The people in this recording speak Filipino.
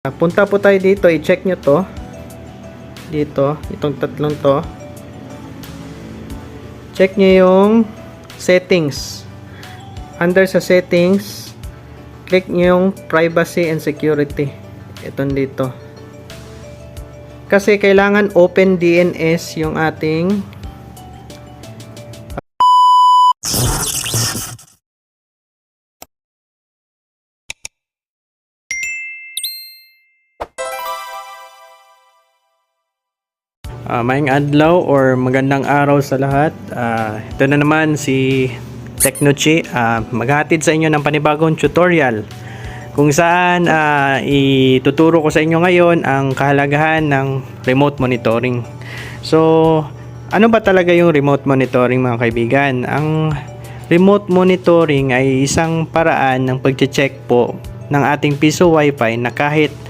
Punta po tayo dito, i-check nyo to. Dito, itong tatlong to. Check nyo yung settings. Under sa settings, click nyo yung privacy and security. Itong dito. Kasi kailangan open DNS yung ating maayong adlaw or magandang araw sa lahat. Ito na naman si Technochi, maghatid sa inyo ng panibagong tutorial kung saan ituturo ko sa inyo ngayon ang kahalagahan ng remote monitoring. So, ano ba talaga yung remote monitoring, mga kaibigan? Ang remote monitoring ay isang paraan ng pag-check po ng ating piso wifi na kahit